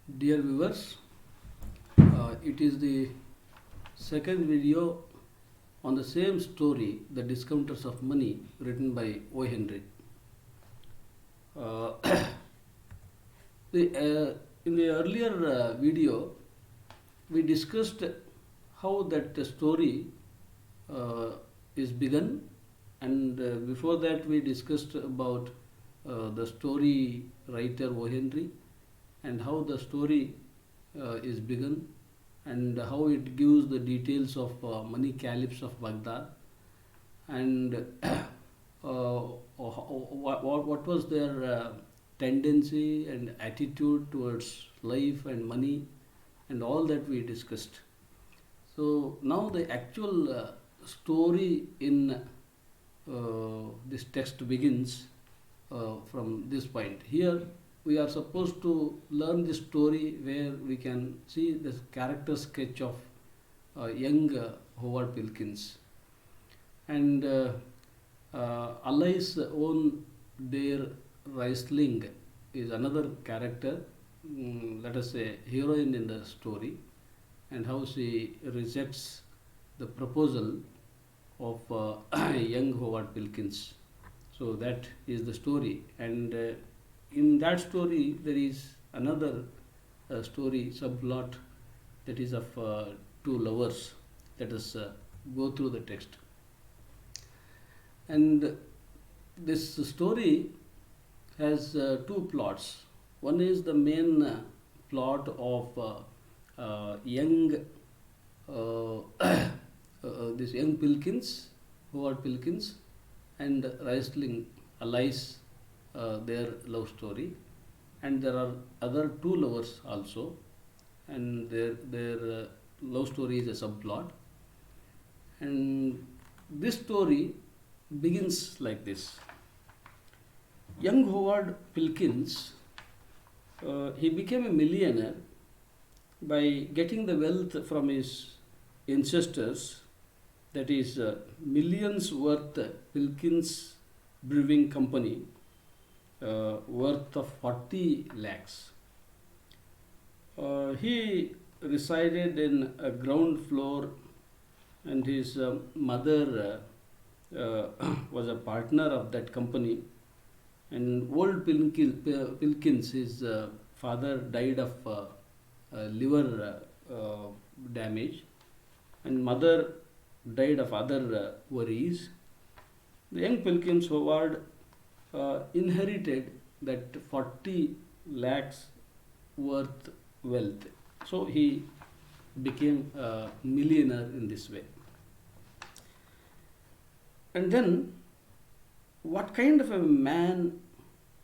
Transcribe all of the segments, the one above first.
Dear viewers, it is the second video on the same story, The Discounters of Money, written by O. Henry. Uh, in the earlier video, we discussed how that story uh, is begun, and before that, we discussed about the story writer O. Henry and how the story is begun and how it gives the details of money caliphs of Baghdad and what was their tendency and attitude towards life and money and all that we discussed. So now the actual story in this text begins from this point. Here we are supposed to learn this story where we can see the character sketch of young Howard Pilkins. And Alice own their Riesling is another character, let us say heroine in the story, and how she rejects the proposal of young Howard Pilkins. So that is the story, and in that story there is another story subplot that is of two lovers. Let us go through the text. And this story has two plots. One is the main plot of young this young Pilkins, Howard Pilkins, and Riesling, Alice, their love story, and there are other two lovers also, and their love story is a subplot, and this story begins like this. Young Howard Pilkins, he became a millionaire by getting the wealth from his ancestors, that is millions worth Pilkins Brewing Company, worth of 40 lakhs. He resided in a ground floor, and his mother was a partner of that company. And old Pilkins, his father died of liver damage, and mother died of other worries. The young Pilkins Howard inherited that 40 lakhs worth wealth. So he became a millionaire in this way. And then, what kind of a man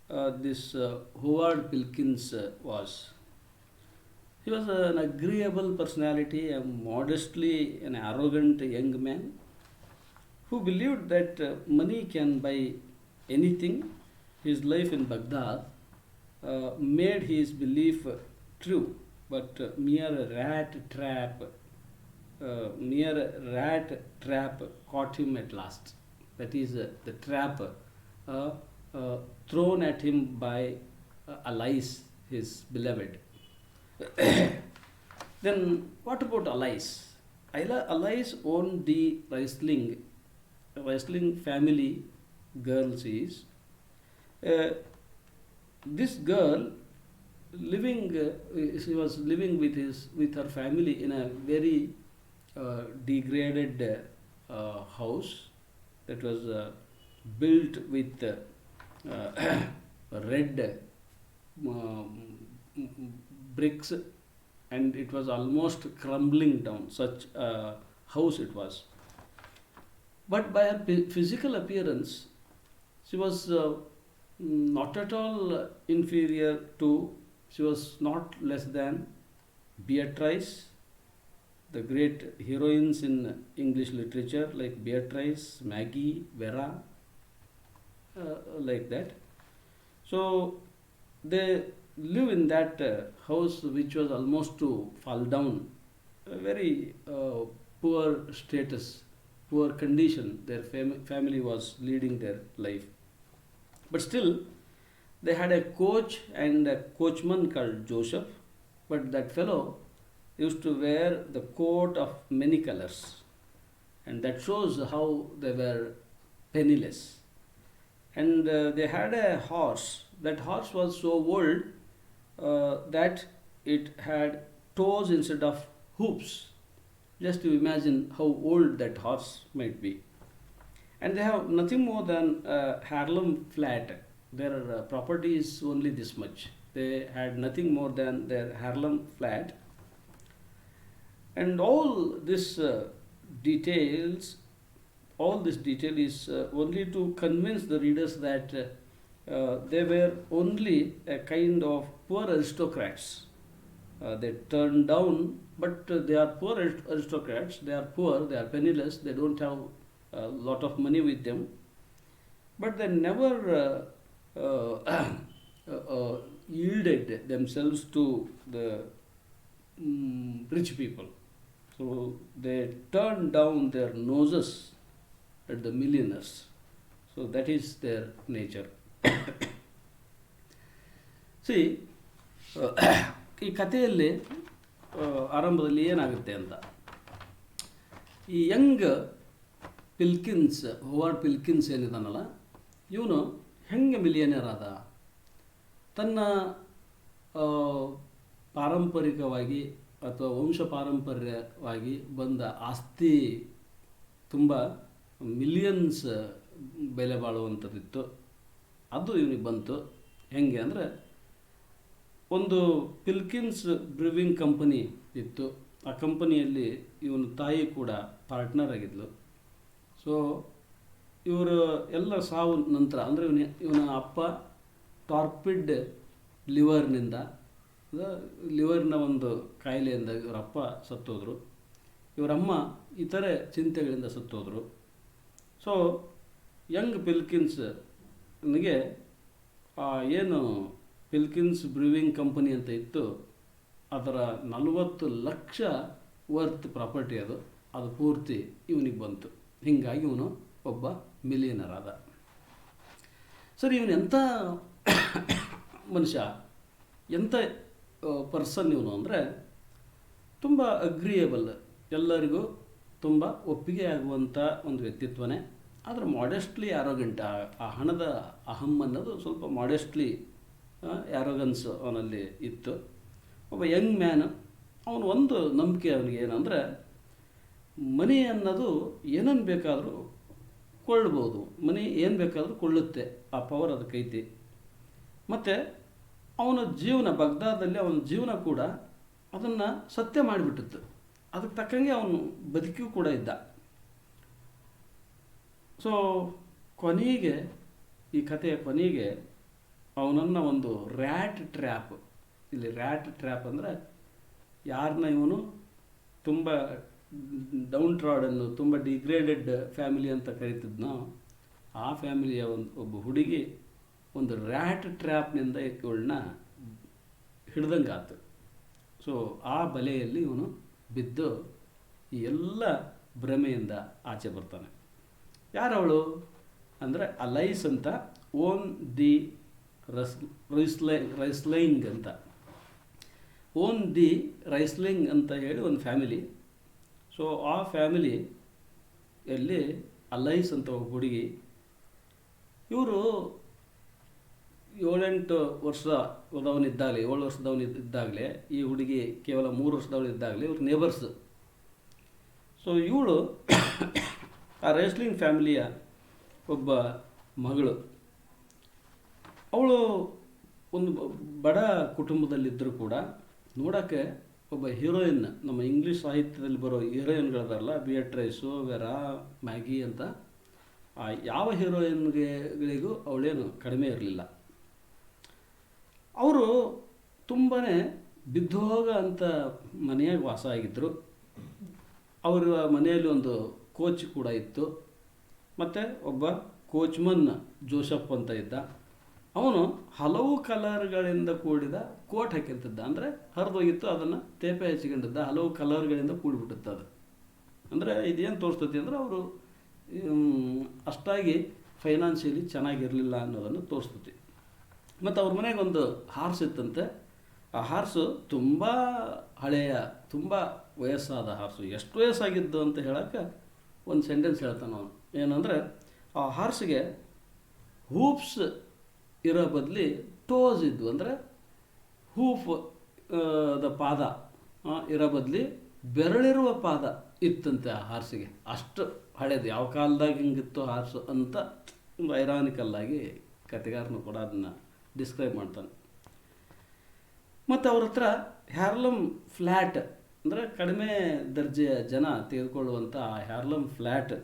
this Howard Pilkins was? He was an agreeable personality, a modestly an arrogant young man who believed that money can buy anything. His life in Baghdad made his belief true, but mere rat trap caught him at last. That is the trap thrown at him by Alice, his beloved. Then what about Alice? Alice owned the Riesling family girl she is. This girl she was living with her family in a very degraded house that was built with red bricks, and it was almost crumbling down. Such a house it was. But by her physical appearance, she was not at all inferior to, she was not less than Beatrice, the great heroines in English literature like Beatrice, Maggie, Vera, like that. So they live in that house which was almost to fall down, a very poor status, poor condition their family was leading their life. But still, they had a coach and a coachman called Joseph, but that fellow used to wear the coat of many colors, and that shows how they were penniless. And they had a horse. That horse was so old that it had toes instead of hoops. Just to imagine how old that horse might be. And they have nothing more than Harlem flat. Their property is only this much. They had nothing more than their Harlem flat. And details, all this detail is only to convince the readers that they were only a kind of poor aristocrats. They turned down, but they are poor aristocrats. They are poor, they are penniless, they don't have a lot of money with them. But they never yielded themselves to the rich people. So they turned down their noses at the millionaires. So that is their nature. See, ಈ ಕಥೆಯಲ್ಲಿ ಆರಂಭದಲ್ಲಿ ಏನಾಗುತ್ತೆ ಅಂತ, ಈ Young ಪಿಲ್ಕಿನ್ಸ್, Howard ಪಿಲ್ಕಿನ್ಸ್ ಏನಿದಾನಲ್ಲ, ಇವನು ಹೆಂಗೆ millionaire ಆದ? ತನ್ನ ಪಾರಂಪರಿಕವಾಗಿ ಅಥವಾ ವಂಶ ಪಾರಂಪರ್ಯವಾಗಿ ಬಂದ ಆಸ್ತಿ ತುಂಬ ಮಿಲಿಯನ್ಸ್ ಬೆಲೆ ಬಾಳುವಂಥದ್ದಿತ್ತು. ಅದು ಇವನಿಗೆ ಬಂತು. ಹೆಂಗೆ ಅಂದರೆ, ಒಂದು ಪಿಲ್ಕಿನ್ಸ್ ಬ್ರೂವಿಂಗ್ ಕಂಪನಿ ಇತ್ತು. ಆ ಕಂಪನಿಯಲ್ಲಿ ಇವನ ತಾಯಿ ಕೂಡ ಪಾರ್ಟ್ನರ್ ಆಗಿದ್ಲು. ಸೊ ಇವರು ಎಲ್ಲ ಸಾವು ನಂತರ, ಅಂದರೆ ಇವನ ಅಪ್ಪ ಟಾರ್ಪಿಡ್ ಲಿವರ್ನ ಒಂದು ಕಾಯಿಲೆಯಿಂದ ಇವರಪ್ಪ ಸತ್ತೋದ್ರು. ಇವರಮ್ಮ ಇತರೆ ಚಿಂತೆಗಳಿಂದ ಸತ್ತೋದ್ರು. ಸೊ ಯಂಗ್ ಪಿಲ್ಕಿನ್ಸ್ನಿಗೆ ಏನು ಪಿಲ್ಕಿನ್ಸ್ ಬ್ರೂವಿಂಗ್ ಕಂಪನಿ ಅಂತ ಇತ್ತು, ಅದರ 40 ಲಕ್ಷ ವರ್ತ್ ಪ್ರಾಪರ್ಟಿ ಅದು ಪೂರ್ತಿ ಇವನಿಗೆ ಬಂತು. ಹೀಗಾಗಿ ಇವನು ಒಬ್ಬ ಮಿಲಿಯನರ್ ಆದ. ಸರಿ, ಇವನು ಎಂಥ ಮನುಷ್ಯ, ಎಂಥ ಪರ್ಸನ್ ಇವನು ಅಂದರೆ, ತುಂಬ ಅಗ್ರಿಯೇಬಲ್, ಎಲ್ಲರಿಗೂ ತುಂಬ ಒಪ್ಪಿಗೆ ಆಗುವಂಥ ಒಂದು ವ್ಯಕ್ತಿತ್ವನೇ. ಆದರೆ ಮಾಡೆಸ್ಟ್ಲಿ ಆರೋಗೆಂಟ್. ಆ ಹಣದ ಅಹಂ ಅನ್ನೋದು ಸ್ವಲ್ಪ ಮಾಡೆಸ್ಟ್ಲಿ ಆ್ಯರೋಗನ್ಸ್ ಅವನಲ್ಲಿ ಇತ್ತು. ಒಬ್ಬ ಯಂಗ್ ಮ್ಯಾನ್. ಅವನು ಒಂದು ನಂಬಿಕೆ ಅವನಿಗೆ ಏನಂದರೆ, ಮನಿ ಅನ್ನೋದು ಏನನ್ನು ಬೇಕಾದರೂ ಕೊಳ್ಳಬಹುದು, ಮನಿ ಏನು ಬೇಕಾದರೂ ಕೊಳ್ಳುತ್ತೆ, ಆ ಪವರ್ ಅದಕ್ಕೈತಿ. ಮತ್ತು ಅವನ ಜೀವನ, ಬಗ್ದಾದಲ್ಲಿ ಅವನ ಜೀವನ ಕೂಡ ಅದನ್ನು ಸತ್ಯ ಮಾಡಿಬಿಟ್ಟಿತ್ತು. ಅದಕ್ಕೆ ತಕ್ಕಂಗೆ ಅವನು ಬದುಕಿಯೂ ಕೂಡ ಇದ್ದ. ಸೊ ಕೊನೆಗೆ, ಈ ಕಥೆಯ ಕೊನೆಗೆ ಅವನನ್ನು ಒಂದು ರ್ಯಾಟ್ ಟ್ರ್ಯಾಪ್, ಇಲ್ಲಿ ರ್ಯಾಟ್ ಟ್ರ್ಯಾಪ್ ಅಂದರೆ ಯಾರನ್ನ ಇವನು ತುಂಬ ಡೌನ್ ಟ್ರಾಡನ್ನು, ತುಂಬ ಡಿಗ್ರೇಡೆಡ್ ಫ್ಯಾಮಿಲಿ ಅಂತ ಕರೀತಿದ್ನೋ, ಆ ಫ್ಯಾಮಿಲಿಯ ಒಬ್ಬ ಹುಡುಗಿ ಒಂದು ರ್ಯಾಟ್ ಟ್ರ್ಯಾಪ್ನಿಂದ ಇವಳನ್ನ ಹಿಡ್ದಂಗೆ ಆತು. ಸೊ ಆ ಬಲೆಯಲ್ಲಿ ಇವನು ಬಿದ್ದು ಈ ಎಲ್ಲ ಭ್ರಮೆಯಿಂದ ಆಚೆ ಬರ್ತಾನೆ. ಯಾರವಳು ಅಂದರೆ ಅಲೈಸ್ ಅಂತ, ಓನ್ ದಿ ರೈಸ್ಲೈಂಗ್ ಅಂತ, ಓನ್ ದಿ ರೈಸ್ಲಿಂಗ್ ಅಂತ ಹೇಳಿ ಒಂದು ಫ್ಯಾಮಿಲಿ. ಸೊ ಆ ಫ್ಯಾಮಿಲಿಯಲ್ಲಿ ಅಲೈಸ್ ಅಂತ ಒಬ್ಬ ಹುಡುಗಿ, ಇವರು 7-8 ವರ್ಷದವನಿದ್ದಾಗಲೇ, 7 ವರ್ಷದವನಿದ್ದಾಗಲೇ, ಈ ಹುಡುಗಿ ಕೇವಲ 3 ವರ್ಷದವನಿದ್ದಾಗಲೇ ಇವ್ರ ನೇಬರ್ಸ್. ಸೊ ಇವಳು ಆ ರೈಸ್ಲಿಂಗ್ ಫ್ಯಾಮಿಲಿಯ ಒಬ್ಬ ಮಗಳು. ಅವಳು ಒಂದು ಬಡ ಕುಟುಂಬದಲ್ಲಿದ್ದರೂ ಕೂಡ ನೋಡೋಕ್ಕೆ ಒಬ್ಬ ಹೀರೋಯಿನ್, ನಮ್ಮ ಇಂಗ್ಲೀಷ್ ಸಾಹಿತ್ಯದಲ್ಲಿ ಬರೋ ಹೀರೋಯಿನ್ಗಳದಾರಲ್ಲ, ಬಿಯಟ್ರೈಸು, ವೆರಾ, ಮ್ಯಾಗಿ ಅಂತ, ಯಾವ ಹೀರೋಯಿನ್ಗಳಿಗೂ ಅವಳೇನು ಕಡಿಮೆ ಇರಲಿಲ್ಲ. ಅವರು ತುಂಬಾ ಬಿದ್ದೋಗ ಅಂತ ಮನೆಯಾಗ ವಾಸ ಆಗಿದ್ದರು. ಅವರ ಮನೆಯಲ್ಲಿ ಒಂದು ಕೋಚ್ ಕೂಡ ಇತ್ತು. ಮತ್ತು ಒಬ್ಬ ಕೋಚ್ಮನ್ ಜೋಸಫ್ ಅಂತ ಇದ್ದ. ಅವನು ಹಲವು ಕಲರ್ಗಳಿಂದ ಕೂಡಿದ ಕೋಟ್ ಹಾಕಿರ್ತಿದ್ದ. ಅಂದರೆ ಹರಿದೋಗಿತ್ತು, ಅದನ್ನು ತೇಪೆ ಹಚ್ಕೊಂಡಿದ್ದ. ಹಲವು ಕಲರ್ಗಳಿಂದ ಕೂಡಿಬಿಟ್ಟಿತ್ತು ಅದು. ಅಂದರೆ ಇದೇನು ತೋರಿಸ್ತೈತಿ ಅಂದರೆ, ಅವರು ಅಷ್ಟಾಗಿ ಫೈನಾನ್ಷಿಯಲಿ ಚೆನ್ನಾಗಿರಲಿಲ್ಲ ಅನ್ನೋದನ್ನು ತೋರಿಸ್ತೈತಿ. ಮತ್ತು ಅವ್ರ ಮನೆಗೆ ಒಂದು ಹಾರ್ಸ್ ಇತ್ತಂತೆ. ಆ ಹಾರ್ಸು ತುಂಬ ಹಳೆಯ, ತುಂಬ ವಯಸ್ಸಾದ ಹಾರ್ಸು. ಎಷ್ಟು ವಯಸ್ಸಾಗಿದ್ದು ಅಂತ ಹೇಳೋಕ್ಕೆ ಒಂದು ಸೆಂಟೆನ್ಸ್ ಹೇಳ್ತಾನೆ ಅವನು. ಏನಂದರೆ, ಆ ಹಾರ್ಸಿಗೆ ಹೂಪ್ಸ್ ಇರೋ ಬದಲಿ ಟೋಸ್ ಇದ್ವು. ಅಂದರೆ ಹೂಫ್ ದ ಪಾದ ಇರೋ ಬದಲಿ ಬೆರಳಿರುವ ಪಾದ ಇತ್ತಂತೆ ಆ ಹಾರ್ಸಿಗೆ. ಅಷ್ಟು ಹಳೇದು, ಯಾವ ಕಾಲದಾಗ ಹಿಂಗಿತ್ತು ಹಾರ್ಸು ಅಂತ ಒಂದು ಐರಾನಿಕಲ್ಲಾಗಿ ಕತೆಗಾರನು ಕೂಡ ಅದನ್ನು ಡಿಸ್ಕ್ರೈಬ್ ಮಾಡ್ತಾನೆ. ಮತ್ತು ಅವ್ರ ಹತ್ರ ಹ್ಯಾರ್ಲಮ್ ಫ್ಲ್ಯಾಟ್, ಅಂದರೆ ಕಡಿಮೆ ದರ್ಜೆಯ ಜನ ತೆಗೆದುಕೊಳ್ಳುವಂಥ ಹ್ಯಾರ್ಲಮ್ ಫ್ಲ್ಯಾಟ್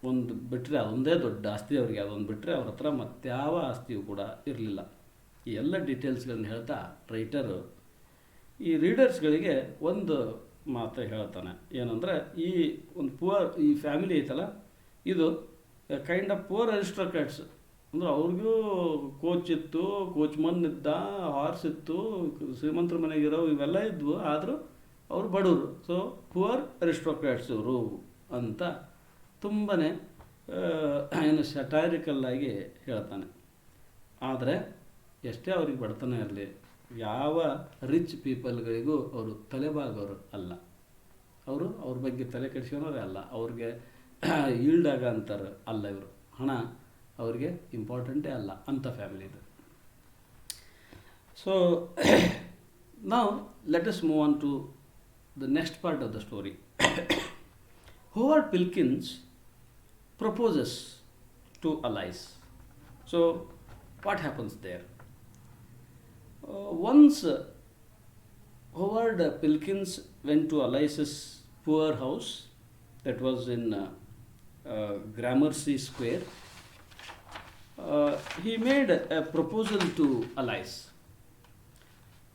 ಒಂದು ಬಿಟ್ಟರೆ, ಅದೊಂದೇ ದೊಡ್ಡ ಆಸ್ತಿ ಅವರಿಗೆ. ಅದೊಂದು ಬಿಟ್ಟರೆ ಅವ್ರ ಹತ್ರ ಮತ್ಯಾವ ಆಸ್ತಿಯೂ ಕೂಡ ಇರಲಿಲ್ಲ. ಈ ಎಲ್ಲ ಡೀಟೇಲ್ಸ್ಗಳನ್ನ ಹೇಳ್ತಾ ರೈಟರು ಈ ರೀಡರ್ಸ್ಗಳಿಗೆ ಒಂದು ಮಾತು ಹೇಳ್ತಾನೆ. ಏನಂದರೆ, ಈ ಒಂದು ಈ ಫ್ಯಾಮಿಲಿ ಐತಲ್ಲ, ಇದು ಕೈಂಡ್ ಆಫ್ ಪುವರ್ ಅರಿಸ್ಟೋಕ್ರಾಟ್ಸ್. ಅಂದರೆ ಅವ್ರಿಗೂ ಕೋಚ್ ಇತ್ತು, ಕೋಚ್ಮನ್ ಇದ್ದ, ಹಾರ್ಸ್ ಇತ್ತು, ಶ್ರೀಮಂತರ ಮನೆಗಿರೋ ಇವೆಲ್ಲ ಇದ್ವು, ಆದರೂ ಅವರು ಬಡವರು. ಸೊ ಪುವರ್ ಅರಿಸ್ಟೋಕ್ರಾಟ್ಸ್ ಇವರು ಅಂತ ತುಂಬಾ ಏನು ಸಟೈರಿಕಲ್ಲಾಗಿ ಹೇಳ್ತಾನೆ. ಆದರೆ ಎಷ್ಟೇ ಅವ್ರಿಗೆ ಬಡತನ ಇರಲಿ, ಯಾವ ರಿಚ್ ಪೀಪಲ್ಗಳಿಗೂ ಅವರು ತಲೆಬಾಗೋರು ಅಲ್ಲ. ಅವ್ರ ಬಗ್ಗೆ ತಲೆ ಕೆಡಿಸ್ಕೊಳೋರೇ ಅಲ್ಲ. ಅವ್ರಿಗೆ ಈಲ್ಡಾಗ ಅಂತಾರೆ ಅಲ್ಲ. ಇವರು ಹಣ ಅವ್ರಿಗೆ ಇಂಪಾರ್ಟೆಂಟೇ ಅಲ್ಲ ಅಂಥ ಫ್ಯಾಮಿಲಿ ಇದು. ಸೊ ನಾವು let us move on to the next part of the story. Howard Pilkins proposes to Alice. So what happens there? Once Howard Pilkins went to Alice's poor house that was in Gramercy Square. He made a proposal to Alice.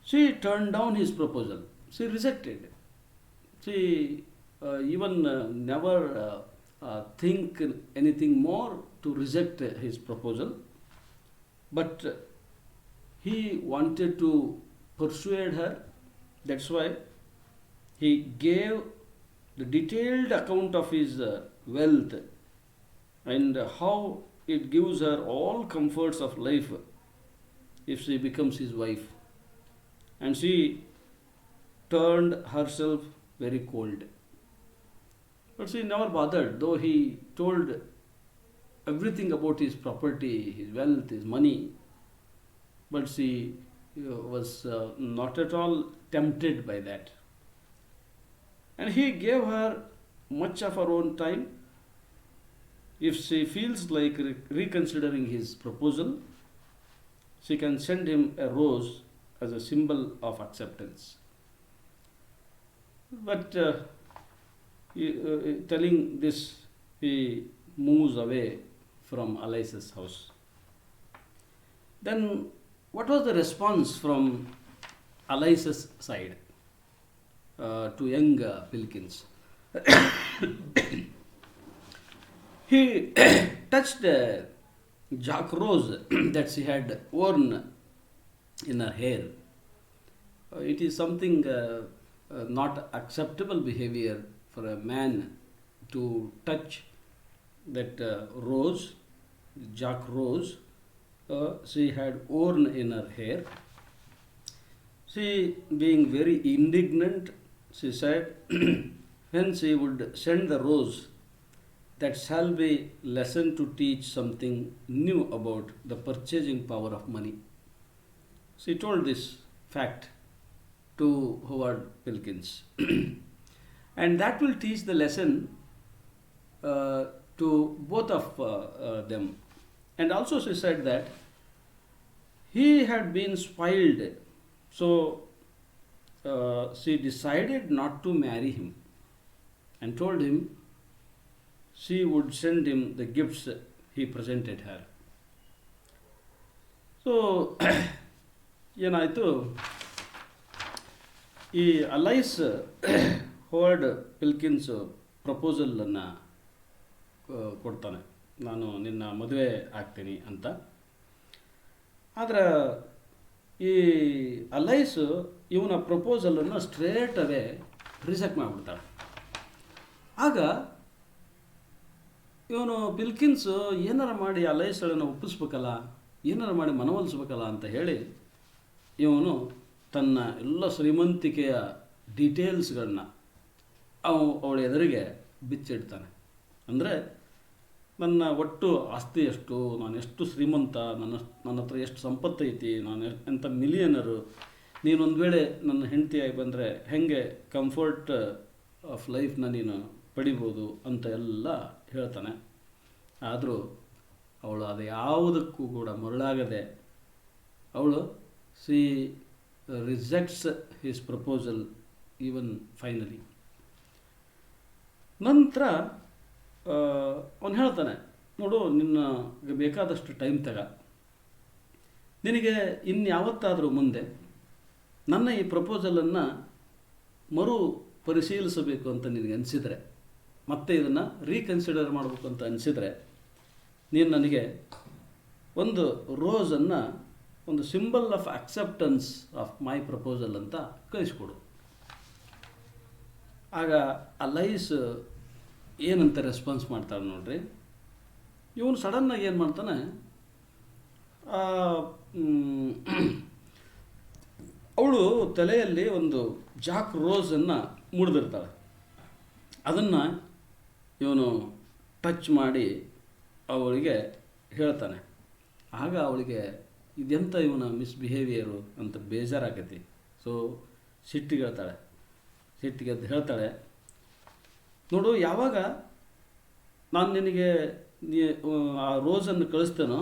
She turned down his proposal. She rejected. She even never think anything more to reject his proposal, but he wanted to persuade her. That's why he gave the detailed account of his wealth and how it gives her all comforts of life if she becomes his wife, and she turned herself very cold. But she never bothered, though he told everything about his property, his wealth, his money. But she was not at all tempted by that. And he gave her much of her own time. If she feels like reconsidering his proposal, she can send him a rose as a symbol of acceptance. But telling this, he moves away from Alice's house. Then what was the response from Alice's side to young Pilkins? He touched a jack rose that she had worn in her hair. It is something not acceptable behavior for a man to touch that rose, jack rose, she had worn in her hair. She, being very indignant, she said, when she would send the rose, that shall be lesson to teach something new about the purchasing power of money. She told this fact to Howard Pilkins. And that will teach the lesson to both of them. And also she said that he had been spoiled, so she decided not to marry him and told him she would send him the gifts he presented her. So ಏನಾಯಿತು, ಈ alloys Howard ಪಿಲ್ಕಿನ್ಸ್ ಪ್ರಪೋಸಲನ್ನು ಕೊಡ್ತಾನೆ, ನಾನು ನಿನ್ನ ಮದುವೆ ಆಗ್ತೀನಿ ಅಂತ. ಆದರೆ ಈ ಅಲೈಸು ಇವನ ಪ್ರಪೋಸಲನ್ನು ಸ್ಟ್ರೇಟ್ ಅವೇ ರಿಜೆಕ್ಟ್ ಮಾಡಿಬಿಡ್ತಾಳೆ. ಆಗ ಇವನು ಪಿಲ್ಕಿನ್ಸು ಏನಾರ ಮಾಡಿ ಅಲೈಸಳನ್ನು ಒಪ್ಪಿಸ್ಬೇಕಲ್ಲ, ಏನಾರ ಮಾಡಿ ಮನವೊಲಿಸ್ಬೇಕಲ್ಲ ಅಂತ ಹೇಳಿ ಇವನು ತನ್ನ ಎಲ್ಲ ಶ್ರೀಮಂತಿಕೆಯ ಡೀಟೇಲ್ಸ್ಗಳನ್ನ ಅವಳ ಎದುರಿಗೆ ಬಿಚ್ಚಿಡ್ತಾನೆ. ಅಂದರೆ ನನ್ನ ಒಟ್ಟು ಆಸ್ತಿ ಎಷ್ಟು, ನಾನು ಎಷ್ಟು ಶ್ರೀಮಂತ, ನನ್ನ ಹತ್ರ ಎಷ್ಟು ಸಂಪತ್ತೈತಿ, ನಾನು ಎಂಥ ಮಿಲಿಯನರು, ನೀನೊಂದು ವೇಳೆ ನನ್ನ ಹೆಂಡತಿಯಾಗಿ ಬಂದರೆ ಹೇಗೆ ಕಂಫರ್ಟ್ ಆಫ್ ಲೈಫ್ನ ನೀನು ಪಡಿಬೋದು ಅಂತ ಎಲ್ಲ ಹೇಳ್ತಾನೆ. ಆದರೂ ಅವಳು ಅದು ಯಾವುದಕ್ಕೂ ಕೂಡ ಮರಳಾಗದೆ ಅವಳು rejects his proposal even finally. ನಂತರ ಅವನು ಹೇಳ್ತಾನೆ, ನೋಡು ನಿನಗೆ ಬೇಕಾದಷ್ಟು ಟೈಮ್ ತಗ, ನಿನಗೆ ಇನ್ಯಾವತ್ತಾದರೂ ಮುಂದೆ ನನ್ನ ಈ ಪ್ರಪೋಸಲನ್ನು ಮರು ಪರಿಶೀಲಿಸಬೇಕು ಅಂತ ನಿನಗೆ ಅನಿಸಿದರೆ, ಮತ್ತೆ ಇದನ್ನು ರೀಕನ್ಸಿಡರ್ ಮಾಡಬೇಕು ಅಂತ ಅನಿಸಿದರೆ, ನೀನು ನನಗೆ ಒಂದು ರೋಸನ್ನು, ಒಂದು symbol of acceptance of my proposal ಅಂತ ಕಳಿಸ್ಕೊಡು. ಆಗ ಆ ಲೈಸ್ ಏನಂತ ರೆಸ್ಪಾನ್ಸ್ ಮಾಡ್ತಾಳೆ ನೋಡ್ರಿ. ಇವನು ಸಡನ್ನಾಗಿ ಏನು ಮಾಡ್ತಾನೆ, ಅವಳು ತಲೆಯಲ್ಲಿ ಒಂದು ಜಾಕ್ ರೋಸನ್ನು ಮುಡಿದಿರ್ತಾಳೆ. ಅದನ್ನು ಇವನು ಟಚ್ ಮಾಡಿ ಅವಳಿಗೆ ಹೇಳ್ತಾನೆ. ಆಗ ಅವಳಿಗೆ ಇದೆಂಥ ಇವನ ಮಿಸ್ಬಿಹೇವಿಯರು ಅಂತ ಬೇಜಾರಾಗೈತಿ. ಸೊ ಸಿಟ್ಟಿಗೆ ಹೇಳ್ತಾಳೆ, ನೋಡು, ಯಾವಾಗ ನಾನು ನಿನಗೆ ಆ ರೋಸನ್ನು ಕಳಿಸ್ತೇನೋ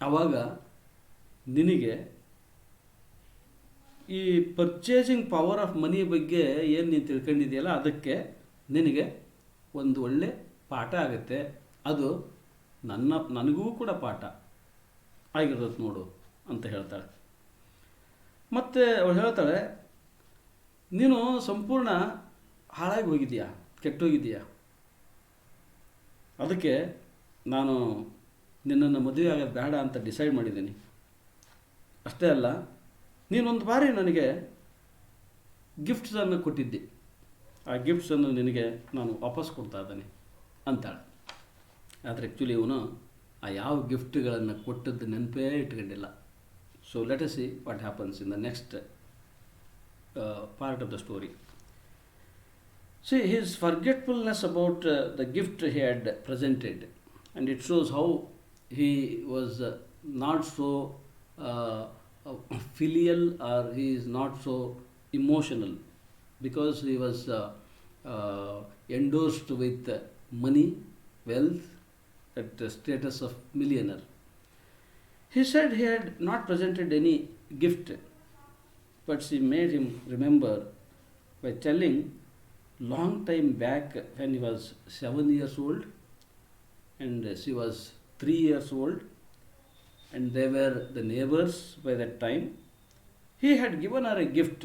ಆವಾಗ ನಿನಗೆ ಈ ಪರ್ಚೇಸಿಂಗ್ ಪವರ್ ಆಫ್ ಮನಿ ಬಗ್ಗೆ ಏನು ನೀನು ತಿಳ್ಕೊಂಡಿದೆಯಲ್ಲ, ಅದಕ್ಕೆ ನಿನಗೆ ಒಂದು ಒಳ್ಳೆ ಪಾಠ ಆಗುತ್ತೆ. ಅದು ನನಗೂ ಕೂಡ ಪಾಠ ಆಗಿರ್ತದೆ ನೋಡು ಅಂತ ಹೇಳ್ತಾಳೆ. ಮತ್ತು ಅವಳು ಹೇಳ್ತಾಳೆ, ನೀನು ಸಂಪೂರ್ಣ ಹಾಳಾಗಿ ಹೋಗಿದೀಯಾ, ಕೆಟ್ಟೋಗಿದೀಯಾ, ಅದಕ್ಕೆ ನಾನು ನಿನ್ನನ್ನು ಮದುವೆ ಆಗೋದು ಬೇಡ ಅಂತ ಡಿಸೈಡ್ ಮಾಡಿದ್ದೀನಿ. ಅಷ್ಟೇ ಅಲ್ಲ, ನೀನೊಂದು ಬಾರಿ ನನಗೆ ಗಿಫ್ಟ್ಸನ್ನು ಕೊಟ್ಟಿದ್ದೆ, ಆ ಗಿಫ್ಟ್ಸನ್ನು ನಿನಗೆ ನಾನು ವಾಪಸ್ ಕೊಡ್ತಾ ಇದ್ದೇನೆ ಅಂತಾಳೆ. ಆದರೆ ಆ್ಯಕ್ಚುಲಿ ಇವನು ಆ ಯಾವ ಗಿಫ್ಟ್ಗಳನ್ನು ಕೊಟ್ಟದ್ದು ನೆನಪೇ ಇಟ್ಕೊಂಡಿಲ್ಲ. So let us see what happens in the next part of the story. See, his forgetfulness about the gift he had presented, and it shows how he was not so filial, or he is not so emotional, because he was endorsed with money, wealth, at the status of millionaire. He said he had not presented any gift, but she made him remember by telling long time back when he was 7 years old and she was 3 years old, and they were the neighbors by that time. He had given her a gift,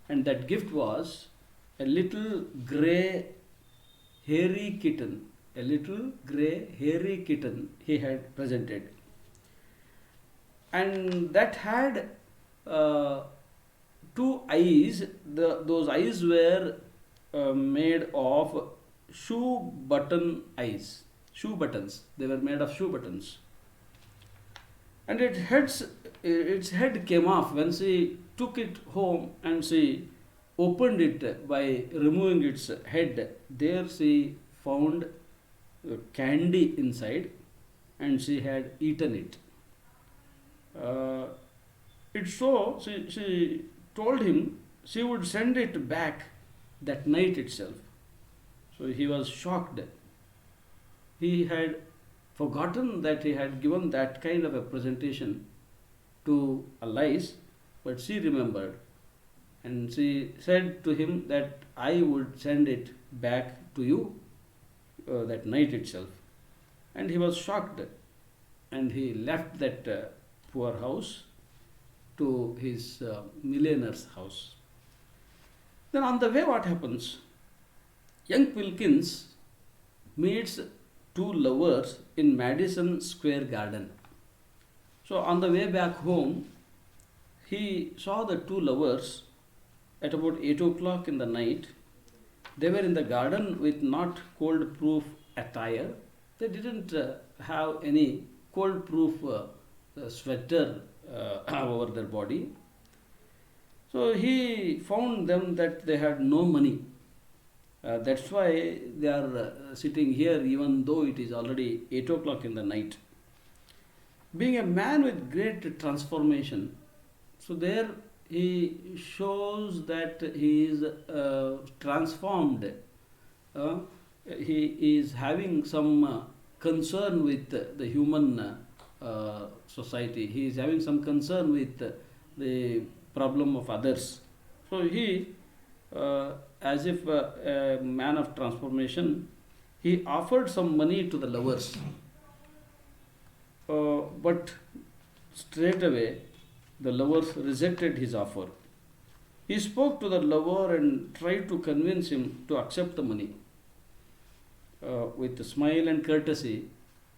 and that gift was a little grey hairy kitten. A little grey hairy kitten he had presented, and that had two eyes. Those eyes were made of shoe buttons. They were made of shoe buttons, and its head came off when she took it home, and she opened it by removing its head. There she found candy inside, and she had eaten it. She told him she would send it back that night itself. So he was shocked. He had forgotten that he had given that kind of a presentation to Alice, but she remembered, and she said to him that I would send it back to you that night itself. And he was shocked, and he left that poor house to his millionaire's house. Then on the way, what happens? Young Wilkins meets two lovers in Madison Square Garden. So on the way back home, he saw the two lovers at about 8 o'clock in the night. They were in the garden with not cold-proof attire. They didn't have any cold-proof sweater over their body. So he found them that they had no money. That's why they are sitting here even though it is already 8 o'clock in the night. Being a man with great transformation, so there he shows that he is transformed. Uh, he is having some concern with the human society. He is having some concern with the problem of others. So he, as if a man of transformation, he offered some money to the lovers. But straight away the lovers rejected his offer. He spoke to the lover and tried to convince him to accept the money. With a smile and courtesy,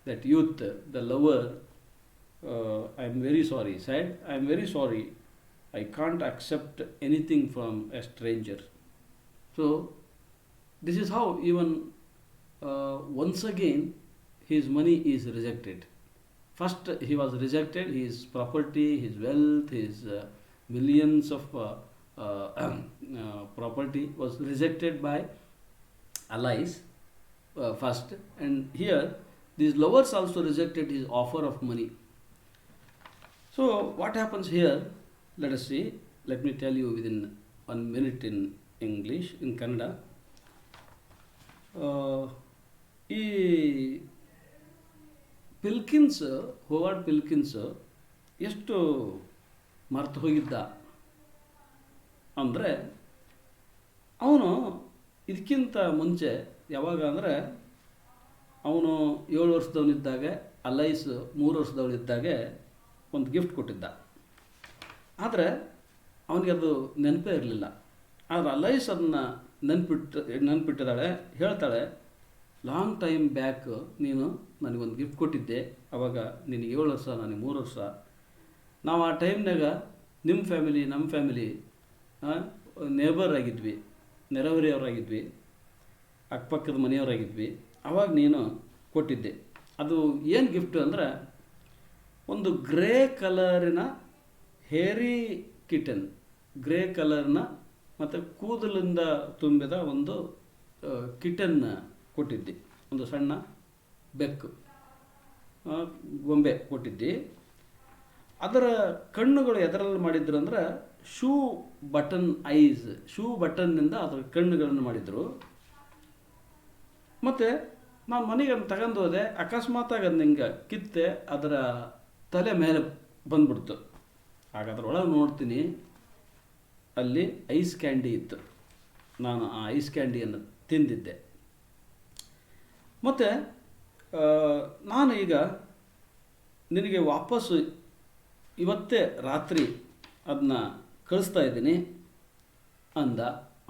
that youth, the lover, I am very sorry, said, I am very sorry, I can't accept anything from a stranger. So, this is how even once again his money is rejected. First, he was rejected, his property, his wealth, his millions of property was rejected by allies first, and here these lovers also rejected his offer of money. So, what happens here? Let us see. Let me tell you within 1 minute in English, in Kannada. ಈ ಪಿಲ್ಕಿನ್ಸ್, Howard ಪಿಲ್ಕಿನ್ಸ್ ಎಷ್ಟು ಮರ್ತು ಹೋಗಿದ್ದ ಅಂದರೆ, ಅವನು ಇದಕ್ಕಿಂತ ಮುಂಚೆ ಯಾವಾಗ ಅಂದರೆ ಅವನು 7 ವರ್ಷದವನಿದ್ದಾಗ, ಅಲೈಸ್ 3 ವರ್ಷದವಳಿದ್ದಾಗೆ ಒಂದು ಗಿಫ್ಟ್ ಕೊಟ್ಟಿದ್ದ. ಆದರೆ ಅವನಿಗೆ ಅದು ನೆನಪೇ ಇರಲಿಲ್ಲ. ಆದರೆ ಅಲೈಸ್ ಅದನ್ನು ನೆನಪಿಟ್ಟಿದ್ದಾಳೆ, ಹೇಳ್ತಾಳೆ, ಲಾಂಗ್ ಟೈಮ್ ಬ್ಯಾಕ್ ನೀನು ನನಗೊಂದು ಗಿಫ್ಟ್ ಕೊಟ್ಟಿದ್ದೆ, ಆವಾಗ ನಿನಗೆ 7 ವರ್ಷ, ನನಗೆ 3 ವರ್ಷ. ನಾವು ಆ ಟೈಮ್ನಾಗ ನಿಮ್ಮ ಫ್ಯಾಮಿಲಿ ನಮ್ಮ ಫ್ಯಾಮಿಲಿ ನೇಬರ್ ಆಗಿದ್ವಿ, ನೆರೆಹೊರೆಯವರಾಗಿದ್ವಿ, ಅಕ್ಕಪಕ್ಕದ ಮನೆಯವರಾಗಿದ್ವಿ. ಆವಾಗ ನೀನು ಕೊಟ್ಟಿದ್ದೆ. ಅದು ಏನು ಗಿಫ್ಟ್ ಅಂದರೆ, ಒಂದು ಗ್ರೇ ಕಲರಿನ ಹೇರಿ ಕಿಟನ್, ಗ್ರೇ ಕಲರ್ನ ಮತ್ತು ಕೂದಲಿಂದ ತುಂಬಿದ ಒಂದು ಕಿಟನ್ ಕೊಟ್ಟಿದ್ದೆ. ಒಂದು ಸಣ್ಣ ಬೆಕ್ಕು, ಗೊಂಬೆ ಕೊಟ್ಟಿದ್ದಿ. ಅದರ ಕಣ್ಣುಗಳು ಎದರಲ್ಲಿ ಮಾಡಿದ್ರು ಅಂದರೆ ಶೂ ಬಟನ್ ಐಸ್, ಶೂ ಬಟನ್ನಿಂದ ಅದರ ಕಣ್ಣುಗಳನ್ನು ಮಾಡಿದರು. ಮತ್ತು ನಾನು ಮನೆಗೆ ಅದನ್ನು ತಗೊಂಡು ಹೋದೆ, ಅಕಸ್ಮಾತಾಗಿ ಅದು ನಿಂಗೆ ಕಿತ್ತೆ ಅದರ ತಲೆ ಮೇಲೆ ಬಂದ್ಬಿಡ್ತು. ಆಗ ಅದರೊಳಗೆ ನೋಡ್ತೀನಿ, ಅಲ್ಲಿ ಐಸ್ ಕ್ಯಾಂಡಿ ಇತ್ತು. ನಾನು ಆ ಐಸ್ ಕ್ಯಾಂಡಿಯನ್ನು ತಿಂದಿದ್ದೆ. ಮತ್ತು ನಾನು ಈಗ ನಿನಗೆ ವಾಪಸ್ಸು ಇವತ್ತೇ ರಾತ್ರಿ ಅದನ್ನ ಕಳಿಸ್ತಾ ಇದ್ದೀನಿ ಅಂದ.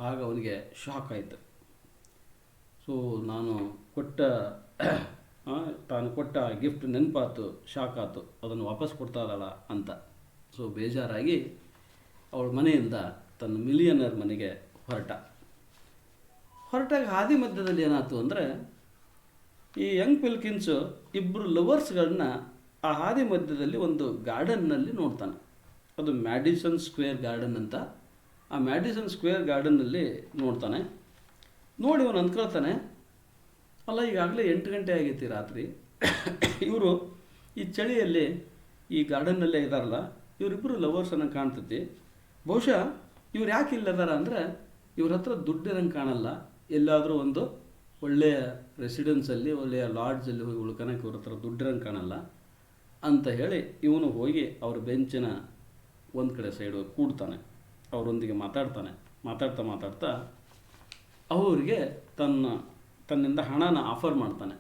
ಆಗ ಅವನಿಗೆ ಶಾಕ್ ಆಯಿತು. ಸೊ ನಾನು ತಾನು ಕೊಟ್ಟ ಗಿಫ್ಟ್ ನೆನಪಾತು, ಶಾಕ್ ಆಯಿತು, ಅದನ್ನು ವಾಪಸ್ ಕೊಡ್ತಾ ಇದ್ದಾಳ ಅಂತ. ಸೊ ಬೇಜಾರಾಗಿ ಅವಳ ಮನೆಯಿಂದ ತನ್ನ ಮಿಲಿಯನರ್ ಮನೆಗೆ ಹೊರಟಾಗ ಹಾದಿ ಮಧ್ಯದಲ್ಲಿ ಏನಾಯ್ತು ಅಂದರೆ, ಈ ಯಂಗ್ ಪಿಲ್ಕಿನ್ಸು ಇಬ್ಬರು ಲವರ್ಸ್ಗಳನ್ನ ಆ ಹಾದಿ ಮಧ್ಯದಲ್ಲಿ ಒಂದು ಗಾರ್ಡನ್ನಲ್ಲಿ ನೋಡ್ತಾನೆ. ಅದು ಮ್ಯಾಡಿಸನ್ ಸ್ಕ್ವೇರ್ ಗಾರ್ಡನ್ ಅಂತ. ಆ ಮ್ಯಾಡಿಸನ್ ಸ್ಕ್ವೇರ್ ಗಾರ್ಡನ್ನಲ್ಲಿ ನೋಡ್ತಾನೆ. ನೋಡಿ ಅವನು ಅಂದ್ಕೊಳ್ತಾನೆ, ಅಲ್ಲ ಈಗಾಗಲೇ 8 ಗಂಟೆ ಆಗೈತಿ ರಾತ್ರಿ, ಇವರು ಈ ಚಳಿಯಲ್ಲಿ ಈ ಗಾರ್ಡನ್ನಲ್ಲೇ ಇದ್ದಾರಲ್ಲ, ಇವರಿಬ್ಬರು ಲವರ್ಸ್ ಅನ್ನೋ ಕಾಣ್ತೈತಿ. ಬಹುಶಃ ಇವ್ರು ಯಾಕೆ ಇಲ್ಲದಾರ ಅಂದರೆ, ಇವ್ರ ಹತ್ರ ದುಡ್ಡಿರಂಗೆ ಕಾಣಲ್ಲ, ಎಲ್ಲಾದರೂ ಒಂದು ಒಳ್ಳೆಯ ರೆಸಿಡೆನ್ಸಲ್ಲಿ, ಒಳ್ಳೆಯ ಲಾಡ್ಜಲ್ಲಿ ಹೋಗಿ ಉಳ್ಕೊಳಕ್ಕೆ ಇವ್ರ ಹತ್ರ ದುಡ್ಡಿರಂಗೆ ಕಾಣಲ್ಲ ಅಂತ ಹೇಳಿ ಇವನು ಹೋಗಿ ಅವ್ರ ಬೆಂಚಿನ ಒಂದು ಕಡೆ ಸೈಡ್ ಹೋಗಿ ಕೂಡ್ತಾನೆ. ಅವರೊಂದಿಗೆ ಮಾತಾಡ್ತಾ ಅವರಿಗೆ ತನ್ನಿಂದ ಹಣನ ಆಫರ್ ಮಾಡ್ತಾನೆ.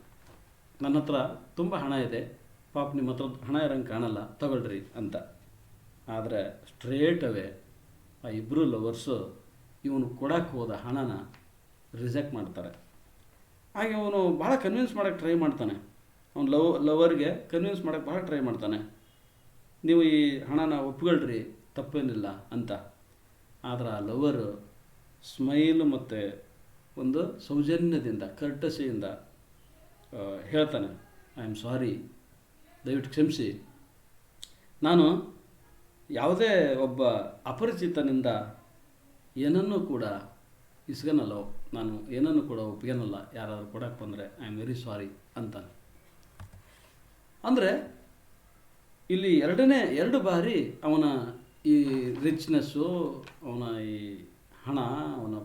ನನ್ನ ಹತ್ರ ತುಂಬ ಹಣ ಇದೆ, ಪಾಪ ನಿಮ್ಮ ಹತ್ರ ಹಣ ಇರೋಂಗೆ ಕಾಣಲ್ಲ, ತಗೊಳ್ರಿ ಅಂತ. ಆದರೆ ಸ್ಟ್ರೇಟ್ ಅವೇ ಆ ಇಬ್ಬರು ಲವರ್ಸು ಇವನು ಕೊಡಕ್ಕೆ ಹೋದ ಹಣನ ರಿಜೆಕ್ಟ್ ಮಾಡ್ತಾರೆ. ಹಾಗೆ ಅವನು ಭಾಳ ಕನ್ವಿನ್ಸ್ ಮಾಡೋಕ್ಕೆ ಟ್ರೈ ಮಾಡ್ತಾನೆ. ಅವ್ನು ಲವರ್ಗೆ ಕನ್ವಿನ್ಸ್ ಮಾಡೋಕ್ಕೆ ಭಾಳ ಟ್ರೈ ಮಾಡ್ತಾನೆ, ನೀವು ಈ ಹಣನ ಒಪ್ಕೊಳ್ರಿ, ತಪ್ಪೇನಿಲ್ಲ ಅಂತ. ಆದರೆ ಆ ಲವರು ಸ್ಮೈಲು ಮತ್ತು ಒಂದು ಸೌಜನ್ಯದಿಂದ, ಕರ್ಟಸಿಯಿಂದ ಹೇಳ್ತಾನೆ, ಐ ಆಮ್ ಸಾರಿ, ದಯವಿಟ್ಟು ಕ್ಷಮಿಸಿ, ನಾನು ಯಾವುದೇ ಒಬ್ಬ ಅಪರಿಚಿತನಿಂದ ಏನನ್ನೂ ಕೂಡ ಇಸ್ಗನಲ್ಲ, ನಾನು ಏನನ್ನು ಕೂಡ ಒಪ್ಪಿಗೆನಲ್ಲ, ಯಾರಾದರೂ ಕೊಡಕ್ಕೆ ಬಂದರೆ ಐ ಆಮ್ ವೆರಿ ಸಾರಿ ಅಂತಾನೆ. ಅಂದರೆ ಇಲ್ಲಿ ಎರಡು ಬಾರಿ ಅವನ ಈ ರಿಚ್ನೆಸ್ಸು, ಅವನ ಈ ಹಣ, ಅವನ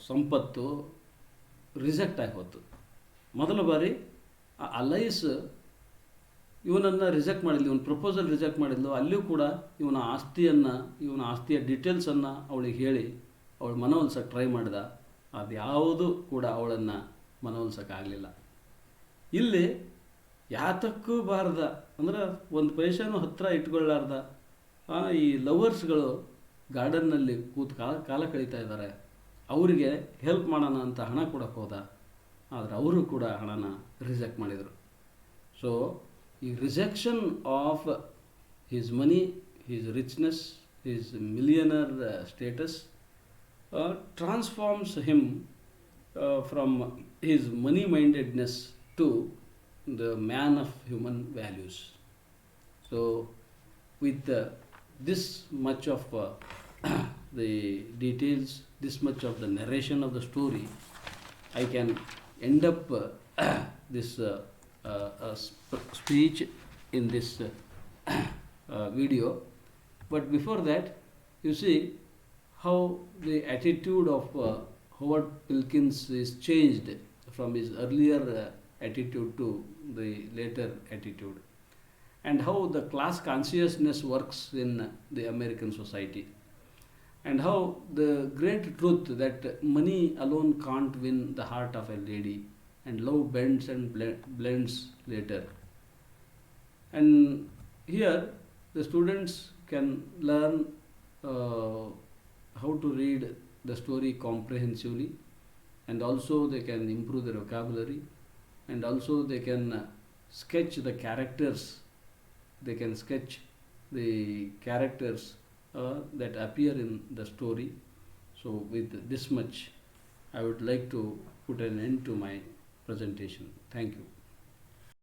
ಸಂಪತ್ತು ರಿಜೆಕ್ಟ್ ಆಗಿ ಹೋಯ್ತು. ಮೊದಲ ಬಾರಿ ಅಲೈಸ್ ಇವನನ್ನು ರಿಜೆಕ್ಟ್ ಮಾಡಿದ್ಲು, ಇವನ ಪ್ರಪೋಸಲ್ ರಿಜೆಕ್ಟ್ ಮಾಡಿದ್ಲು. ಅಲ್ಲಿಯೂ ಕೂಡ ಇವನ ಆಸ್ತಿಯ ಡೀಟೇಲ್ಸನ್ನು ಅವಳಿಗೆ ಹೇಳಿ ಅವಳು ಮನವೊಲಿಸೋಕ್ಕೆ ಟ್ರೈ ಮಾಡಿದ. ಅದು ಯಾವುದೂ ಕೂಡ ಅವಳನ್ನು ಮನವೊಲಿಸೋಕ್ಕಾಗಲಿಲ್ಲ. ಇಲ್ಲಿ ಯಾತಕ್ಕೂ ಬಾರ್ದ ಅಂದರೆ ಒಂದು ಪೈಸೆನೂ ಹತ್ತಿರ ಇಟ್ಕೊಳ್ಳಾರ್ದ ಈ ಲವರ್ಸ್ಗಳು ಗಾರ್ಡನ್ನಲ್ಲಿ ಕೂತು ಕಾಲ ಕಳೀತಾ ಇದ್ದಾರೆ, ಅವರಿಗೆ ಹೆಲ್ಪ್ ಮಾಡೋಣ ಅಂತ ಹಣ ಕೊಡೋಕ್ಕೆ ಹೋದ. ಆದರೆ ಅವರು ಕೂಡ ಹಣನ ರಿಜೆಕ್ಟ್ ಮಾಡಿದರು. ಸೊ ಈ rejection of his money, his richness, his millionaire status transforms him from his money-mindedness to the man of human values. So, with this much of the details, this much of the narration of the story, I can end up this speech in this video. But before that, you see how the attitude of Howard Wilkins is changed from his earlier attitude to the later attitude, and how the class consciousness works in the American society, and how the great truth that money alone can't win the heart of a lady, and love bends and blends later. And here the students can learn how to read the story comprehensively, and also they can improve their vocabulary, and also they can sketch the characters. They can sketch the characters that appear in the story. So with this much, I would like to put an end to my presentation. Thank you.